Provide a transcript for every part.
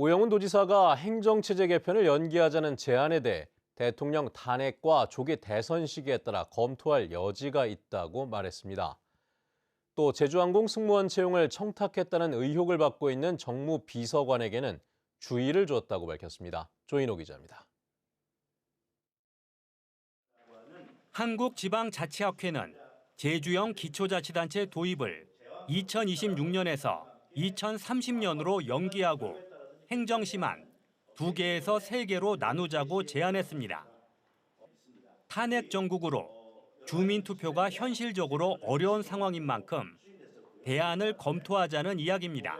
오영훈 도지사가 행정체제 개편을 연기하자는 제안에 대해 대통령 탄핵과 조기 대선 시기에 따라 검토할 여지가 있다고 말했습니다. 또 제주항공 승무원 채용을 청탁했다는 의혹을 받고 있는 정무 비서관에게는 주의를 줬다고 밝혔습니다. 조인호 기자입니다. 한국지방자치학회는 제주형 기초자치단체 도입을 2026년에서 2030년으로 연기하고 행정심한 2개에서 3개로 나누자고 제안했습니다. 탄핵 정국으로 주민투표가 현실적으로 어려운 상황인 만큼 대안을 검토하자는 이야기입니다.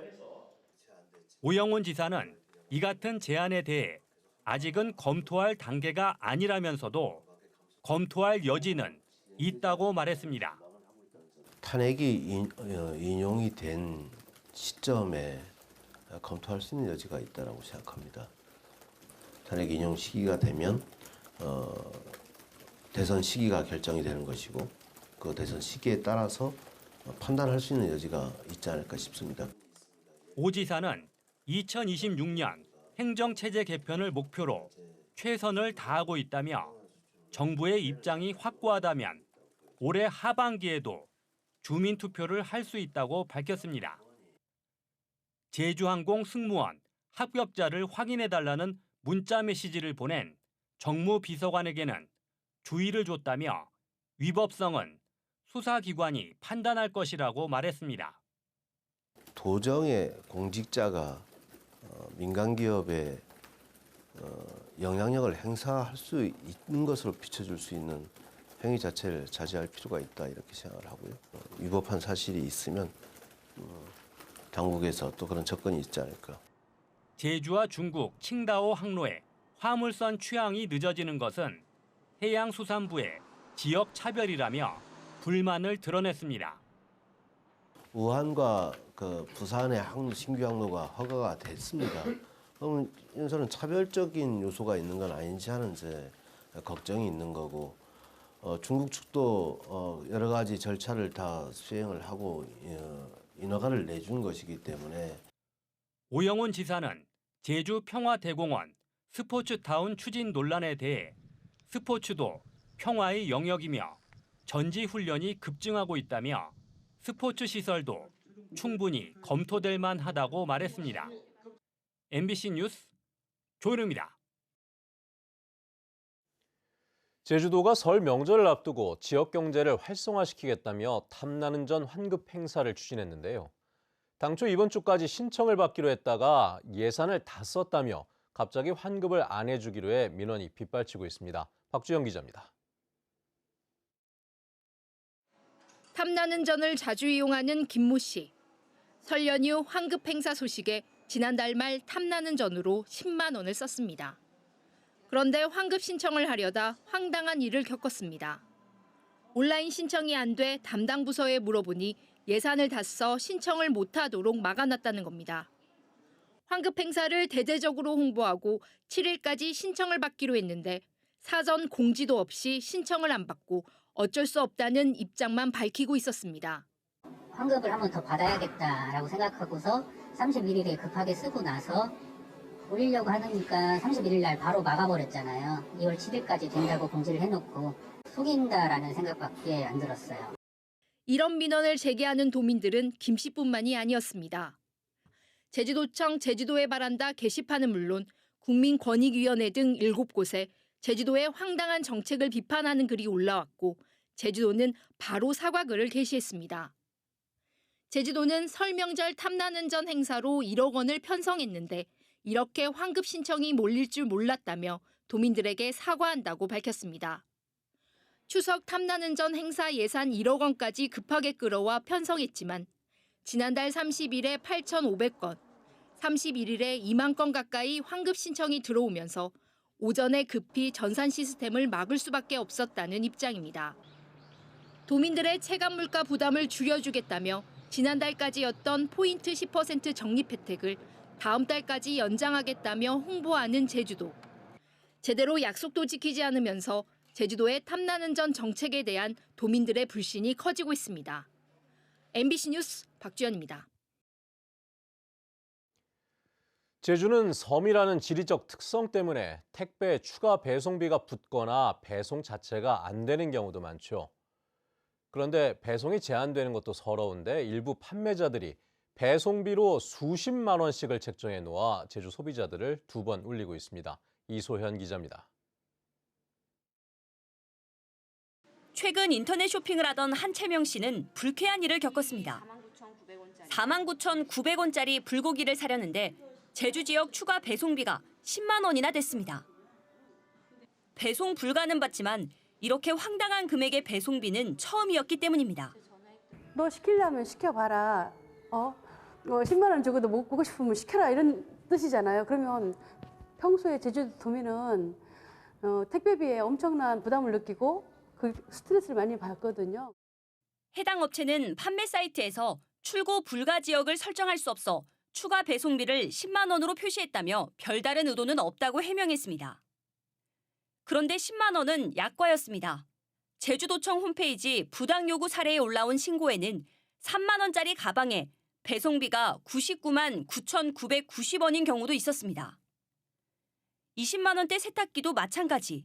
오영훈 지사는 이 같은 제안에 대해 아직은 검토할 단계가 아니라면서도 검토할 여지는 있다고 말했습니다. 탄핵이 인용이 된 시점에 검토할 수 있는 여지가 있다고 생각합니다. 탄핵 인용 시기가 되면 대선 시기가 결정이 되는 것이고 그 대선 시기에 따라서 판단할 수 있는 여지가 있지 않을까 싶습니다. 오 지사는 2026년 행정체제 개편을 목표로 최선을 다하고 있다며 정부의 입장이 확고하다면 올해 하반기에도 주민투표를 할 수 있다고 밝혔습니다. 제주항공 승무원 합격자를 확인해달라는 문자 메시지를 보낸 정무 비서관에게는 주의를 줬다며 위법성은 수사기관이 판단할 것이라고 말했습니다. 도정의 공직자가 민간 기업에 영향력을 행사할 수 있는 것으로 비춰줄 수 있는 행위 자체를 자제할 필요가 있다 이렇게 생각을 하고요. 위법한 사실이 있으면 당국에서 또 그런 접근이 있지 않을까. 제주와 중국 칭다오 항로에 화물선 취항이 늦어지는 것은 해양수산부의 지역 차별이라며 불만을 드러냈습니다. 우한과 부산의 신규 항로가 허가가 됐습니다. 그럼 인선은 차별적인 요소가 있는 건 아닌지 하는 제 걱정이 있는 거고 중국 측도 여러 가지 절차를 다 수행을 하고 인허가를 내준 것이기 때문에 오영훈 지사는 제주 평화대공원 스포츠타운 추진 논란에 대해 스포츠도 평화의 영역이며 전지훈련이 급증하고 있다며 스포츠 시설도 충분히 검토될 만하다고 말했습니다. MBC 뉴스 조은우입니다. 제주도가 설 명절을 앞두고 지역 경제를 활성화시키겠다며 탐나는 전 환급 행사를 추진했는데요. 당초 이번 주까지 신청을 받기로 했다가 예산을 다 썼다며 갑자기 환급을 안 해주기로 해 민원이 빗발치고 있습니다. 박주영 기자입니다. 탐나는 전을 자주 이용하는 김모 씨. 설 연휴 환급 행사 소식에 지난달 말 탐나는 전으로 10만 원을 썼습니다. 그런데 환급 신청을 하려다 황당한 일을 겪었습니다. 온라인 신청이 안 돼 담당 부서에 물어보니 예산을 다 써 신청을 못하도록 막아놨다는 겁니다. 환급 행사를 대대적으로 홍보하고 7일까지 신청을 받기로 했는데 사전 공지도 없이 신청을 안 받고 어쩔 수 없다는 입장만 밝히고 있었습니다. 환급을 한 번 더 받아야겠다라고 생각하고서 31일에 급하게 쓰고 나서 올리려고 하니까 31일 날 바로 막아버렸잖아요. 2월 7일까지 된다고 공지를 해놓고 속인다라는 생각밖에 안 들었어요. 이런 민원을 제기하는 도민들은 김 씨뿐만이 아니었습니다. 제주도청 제주도에 바란다 게시판은 물론 국민권익위원회 등 7곳에 제주도의 황당한 정책을 비판하는 글이 올라왔고 제주도는 바로 사과글을 게시했습니다. 제주도는 설 명절 탐나는 전 행사로 1억 원을 편성했는데 이렇게 환급 신청이 몰릴 줄 몰랐다며 도민들에게 사과한다고 밝혔습니다. 추석 탐나는 전 행사 예산 1억 원까지 급하게 끌어와 편성했지만 지난달 30일에 8,500건, 31일에 2만 건 가까이 환급 신청이 들어오면서 오전에 급히 전산 시스템을 막을 수밖에 없었다는 입장입니다. 도민들의 체감 물가 부담을 줄여주겠다며 지난달까지였던 포인트 10% 적립 혜택을 다음 달까지 연장하겠다며 홍보하는 제주도. 제대로 약속도 지키지 않으면서 제주도의 탐나는 전 정책에 대한 도민들의 불신이 커지고 있습니다. MBC 뉴스 박주연입니다. 제주는 섬이라는 지리적 특성 때문에 택배 추가 배송비가 붙거나 배송 자체가 안 되는 경우도 많죠. 그런데 배송이 제한되는 것도 서러운데 일부 판매자들이 배송비로 수십만 원씩을 책정해 놓아 제주 소비자들을 두 번 울리고 있습니다. 이소현 기자입니다. 최근 인터넷 쇼핑을 하던 한채명 씨는 불쾌한 일을 겪었습니다. 49,900원짜리 불고기를 사려는데 제주 지역 추가 배송비가 10만 원이나 됐습니다. 배송 불가는 받지만 이렇게 황당한 금액의 배송비는 처음이었기 때문입니다. 너 시키려면 시켜봐라. 10만 원 주고도 먹고 싶으면 시켜라 이런 뜻이잖아요. 그러면 평소에 제주도민은 택배비에 엄청난 부담을 느끼고 그 스트레스를 많이 받거든요. 해당 업체는 판매 사이트에서 출고 불가 지역을 설정할 수 없어 추가 배송비를 10만 원으로 표시했다며 별다른 의도는 없다고 해명했습니다. 그런데 10만 원은 약과였습니다. 제주도청 홈페이지 부당 요구 사례에 올라온 신고에는 3만 원짜리 가방에 배송비가 99만 9,990원인 경우도 있었습니다. 20만 원대 세탁기도 마찬가지.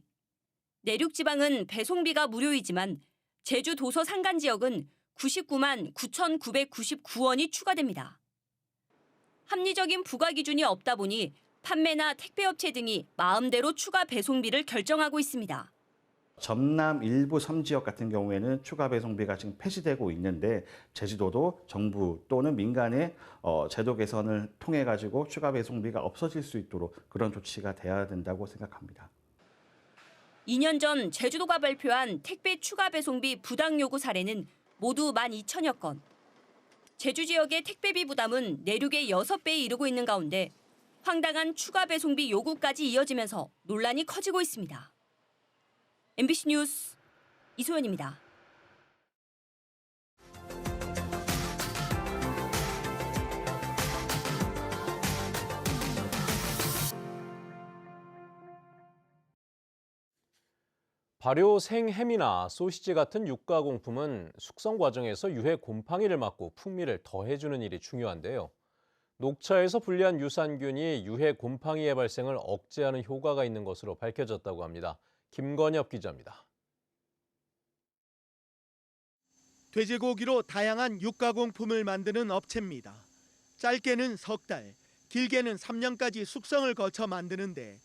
내륙 지방은 배송비가 무료이지만 제주 도서 산간 지역은 99만 9,999원이 추가됩니다. 합리적인 부과 기준이 없다 보니 판매나 택배업체 등이 마음대로 추가 배송비를 결정하고 있습니다. 전남 일부 섬지역 같은 경우에는 추가 배송비가 지금 폐지되고 있는데 제주도도 정부 또는 민간의 제도 개선을 통해 가지고 추가 배송비가 없어질 수 있도록 그런 조치가 돼야 된다고 생각합니다. 2년 전 제주도가 발표한 택배 추가 배송비 부당 요구 사례는 모두 12,000여 건. 제주 지역의 택배비 부담은 내륙의 6배에 이르고 있는 가운데 황당한 추가 배송비 요구까지 이어지면서 논란이 커지고 있습니다. MBC 뉴스 이소연입니다. 발효 생햄이나 소시지 같은 육가공품은 숙성 과정에서 유해 곰팡이를 막고 풍미를 더해주는 일이 중요한데요. 녹차에서 분리한 유산균이 유해 곰팡이의 발생을 억제하는 효과가 있는 것으로 밝혀졌다고 합니다. 김건엽 기자입니다. 돼지고기로 다양한 육가공품을 만드는 업체입니다. 짧게는 석 달, 길게는 3년까지 숙성을 거쳐 만드는데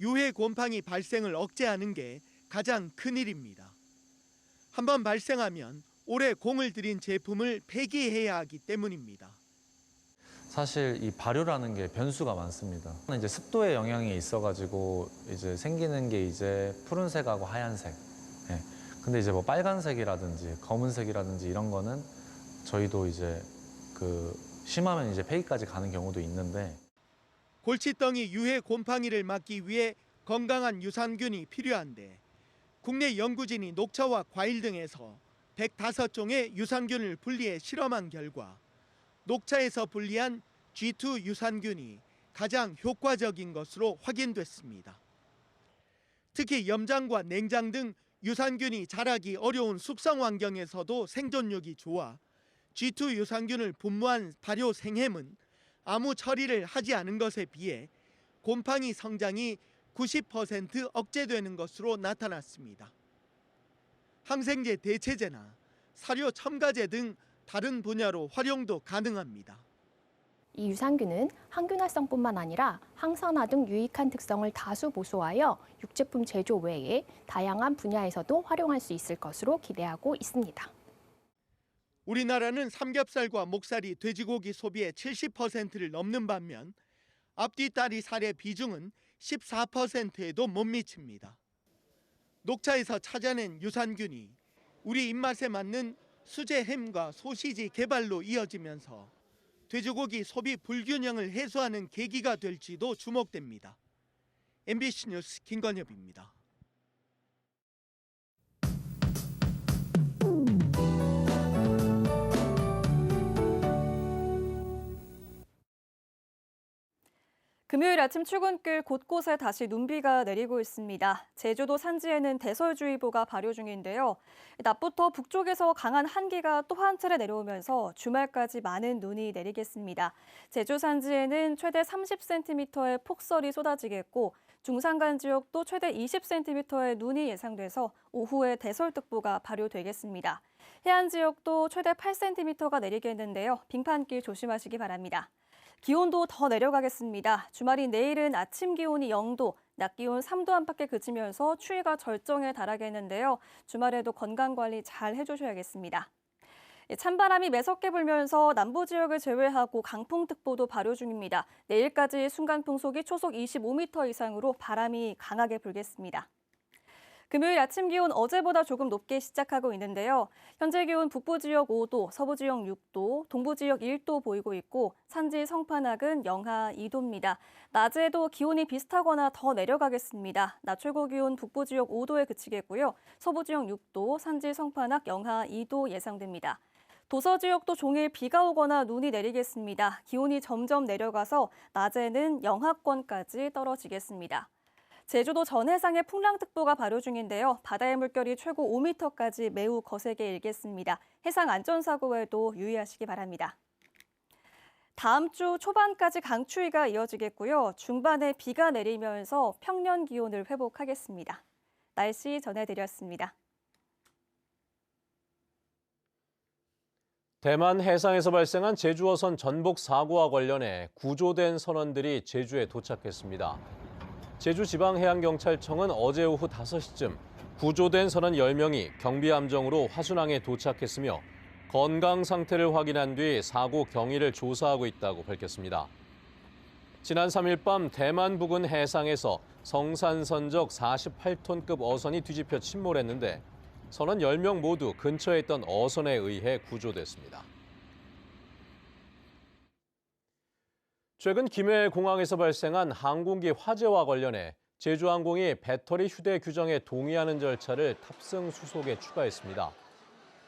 유해 곰팡이 발생을 억제하는 게 가장 큰 일입니다. 한번 발생하면 오래 공을 들인 제품을 폐기해야 하기 때문입니다. 사실 이 발효라는 게 변수가 많습니다. 이제 습도의 영향이 있어가지고 이제 생기는 게 이제 푸른색하고 하얀색. 예. 근데 이제 뭐 빨간색이라든지 검은색이라든지 이런 거는 저희도 이제 심하면 이제 폐기까지 가는 경우도 있는데. 골칫덩이 유해 곰팡이를 막기 위해 건강한 유산균이 필요한데 국내 연구진이 녹차와 과일 등에서 105종의 유산균을 분리해 실험한 결과 녹차에서 분리한 G2 유산균이 가장 효과적인 것으로 확인됐습니다. 특히 염장과 냉장 등 유산균이 자라기 어려운 숙성 환경에서도 생존력이 좋아 G2 유산균을 분무한 발효 생햄은 아무 처리를 하지 않은 것에 비해 곰팡이 성장이 90% 억제되는 것으로 나타났습니다. 항생제 대체제나 사료 첨가제 등 다른 분야로 활용도 가능합니다. 이 유산균은 항균활성뿐만 아니라 항산화 등 유익한 특성을 다수 보소하여 육제품 제조 외에 다양한 분야에서도 활용할 수 있을 것으로 기대하고 있습니다. 우리나라는 삼겹살과 목살이 돼지고기 소비의 70%를 넘는 반면 앞뒤다리 살의 비중은 14%에도 못 미칩니다. 녹차에서 찾아낸 유산균이 우리 입맛에 맞는 수제 햄과 소시지 개발로 이어지면서 돼지고기 소비 불균형을 해소하는 계기가 될지도 주목됩니다. MBC 뉴스 김건엽입니다. 금요일 아침 출근길 곳곳에 다시 눈비가 내리고 있습니다. 제주도 산지에는 대설주의보가 발효 중인데요. 낮부터 북쪽에서 강한 한기가 또 한 차례 내려오면서 주말까지 많은 눈이 내리겠습니다. 제주 산지에는 최대 30cm의 폭설이 쏟아지겠고 중산간 지역도 최대 20cm의 눈이 예상돼서 오후에 대설특보가 발효되겠습니다. 해안 지역도 최대 8cm가 내리겠는데요. 빙판길 조심하시기 바랍니다. 기온도 더 내려가겠습니다. 주말인 내일은 아침 기온이 0도, 낮 기온 3도 안팎에 그치면서 추위가 절정에 달하겠는데요. 주말에도 건강관리 잘 해주셔야겠습니다. 찬바람이 매섭게 불면서 남부 지역을 제외하고 강풍특보도 발효 중입니다. 내일까지 순간풍속이 초속 25m 이상으로 바람이 강하게 불겠습니다. 금요일 아침 기온 어제보다 조금 높게 시작하고 있는데요. 현재 기온 북부 지역 5도, 서부 지역 6도, 동부 지역 1도 보이고 있고 산지 성판악은 영하 2도입니다. 낮에도 기온이 비슷하거나 더 내려가겠습니다. 낮 최고 기온 북부 지역 5도에 그치겠고요. 서부 지역 6도, 산지 성판악 영하 2도 예상됩니다. 도서 지역도 종일 비가 오거나 눈이 내리겠습니다. 기온이 점점 내려가서 낮에는 영하권까지 떨어지겠습니다. 제주도 전 해상에 풍랑특보가 발효 중인데요. 바다의 물결이 최고 5m까지 매우 거세게 일겠습니다. 해상 안전사고에도 유의하시기 바랍니다. 다음 주 초반까지 강추위가 이어지겠고요. 중반에 비가 내리면서 평년 기온을 회복하겠습니다. 날씨 전해드렸습니다. 대만 해상에서 발생한 제주어선 전복 사고와 관련해 구조된 선원들이 제주에 도착했습니다. 제주지방해양경찰청은 어제 오후 5시쯤 구조된 선원 10명이 경비함정으로 화순항에 도착했으며 건강 상태를 확인한 뒤 사고 경위를 조사하고 있다고 밝혔습니다. 지난 3일 밤 대만 부근 해상에서 성산선적 48톤급 어선이 뒤집혀 침몰했는데 선원 10명 모두 근처에 있던 어선에 의해 구조됐습니다. 최근 김해공항에서 발생한 항공기 화재와 관련해 제주항공이 배터리 휴대 규정에 동의하는 절차를 탑승 수속에 추가했습니다.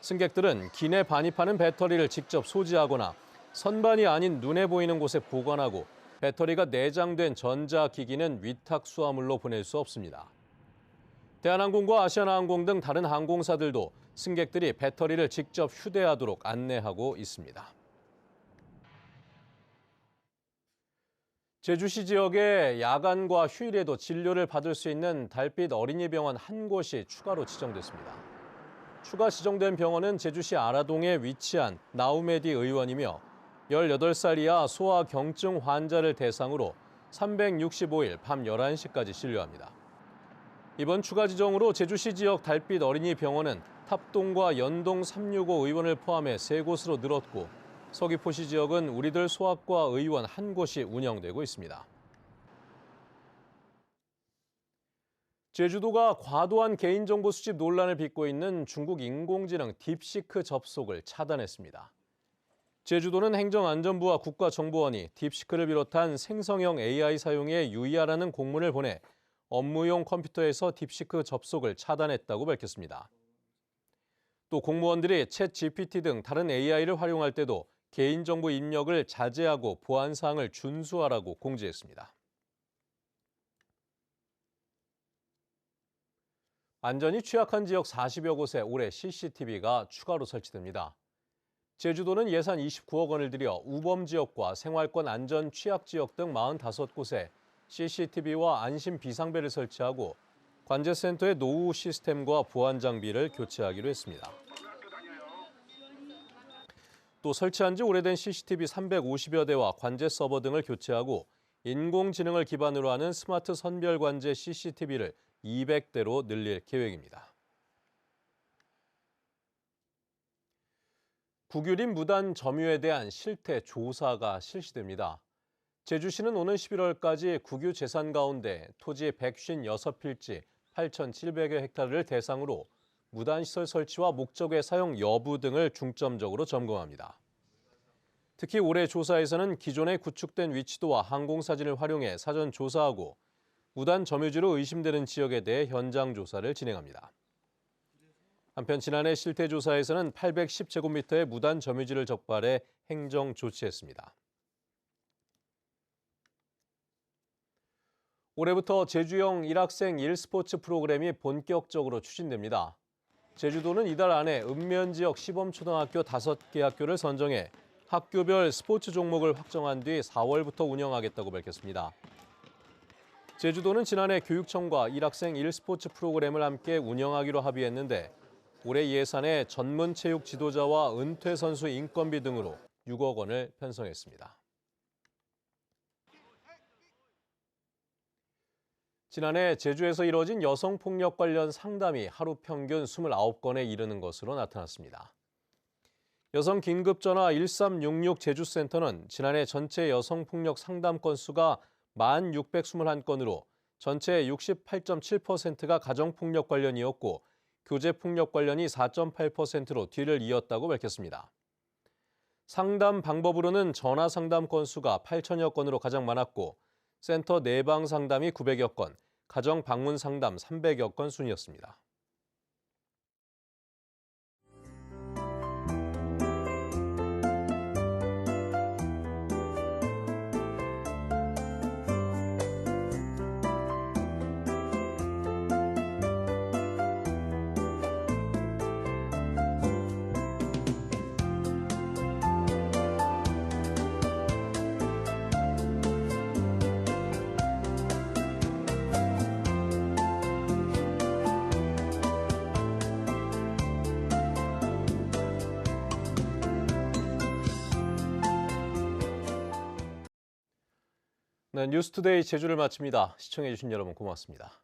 승객들은 기내 반입하는 배터리를 직접 소지하거나 선반이 아닌 눈에 보이는 곳에 보관하고 배터리가 내장된 전자기기는 위탁 수화물로 보낼 수 없습니다. 대한항공과 아시아나항공 등 다른 항공사들도 승객들이 배터리를 직접 휴대하도록 안내하고 있습니다. 제주시 지역에 야간과 휴일에도 진료를 받을 수 있는 달빛 어린이병원 한 곳이 추가로 지정됐습니다. 추가 지정된 병원은 제주시 아라동에 위치한 나우메디 의원이며 18살 이하 소아경증 환자를 대상으로 365일 밤 11시까지 진료합니다. 이번 추가 지정으로 제주시 지역 달빛 어린이병원은 탑동과 연동 365 의원을 포함해 3곳으로 늘었고 서귀포시 지역은 우리들 소아과 의원 한 곳이 운영되고 있습니다. 제주도가 과도한 개인정보 수집 논란을 빚고 있는 중국 인공지능 딥시크 접속을 차단했습니다. 제주도는 행정안전부와 국가정보원이 딥시크를 비롯한 생성형 AI 사용에 유의하라는 공문을 보내 업무용 컴퓨터에서 딥시크 접속을 차단했다고 밝혔습니다. 또 공무원들이 챗 GPT 등 다른 AI를 활용할 때도 개인정보 입력을 자제하고 보안사항을 준수하라고 공지했습니다. 안전이 취약한 지역 40여 곳에 올해 CCTV가 추가로 설치됩니다. 제주도는 예산 29억 원을 들여 우범 지역과 생활권 안전 취약 지역 등 45곳에 CCTV와 안심 비상벨을 설치하고 관제센터의 노후 시스템과 보안 장비를 교체하기로 했습니다. 또 설치한 지 오래된 CCTV 350여 대와 관제 서버 등을 교체하고 인공지능을 기반으로 하는 스마트 선별 관제 CCTV를 200대로 늘릴 계획입니다. 국유림 무단 점유에 대한 실태 조사가 실시됩니다. 제주시는 오는 11월까지 국유 재산 가운데 토지 156필지 8,700여 헥타르를 대상으로 무단시설 설치와 목적의 사용 여부 등을 중점적으로 점검합니다. 특히 올해 조사에서는 기존에 구축된 위치도와 항공사진을 활용해 사전 조사하고 무단 점유지로 의심되는 지역에 대해 현장 조사를 진행합니다. 한편 지난해 실태조사에서는 810제곱미터의 무단 점유지를 적발해 행정 조치했습니다. 올해부터 제주형 1학생 1스포츠 프로그램이 본격적으로 추진됩니다. 제주도는 이달 안에 읍면지역 시범초등학교 5개 학교를 선정해 학교별 스포츠 종목을 확정한 뒤 4월부터 운영하겠다고 밝혔습니다. 제주도는 지난해 교육청과 1학생 1스포츠 프로그램을 함께 운영하기로 합의했는데 올해 예산에 전문 체육 지도자와 은퇴 선수 인건비 등으로 6억 원을 편성했습니다. 지난해 제주에서 이뤄진 여성폭력 관련 상담이 하루 평균 29건에 이르는 것으로 나타났습니다. 여성 긴급전화 1366 제주센터는 지난해 전체 여성폭력 상담 건수가 1,621건으로 전체 68.7%가 가정폭력 관련이었고 교제폭력 관련이 4.8%로 뒤를 이었다고 밝혔습니다. 상담 방법으로는 전화 상담 건수가 8천여 건으로 가장 많았고 센터 내방 상담이 900여 건, 가정 방문 상담 300여 건 순이었습니다. 네, 뉴스투데이 제주를 마칩니다. 시청해주신 여러분 고맙습니다.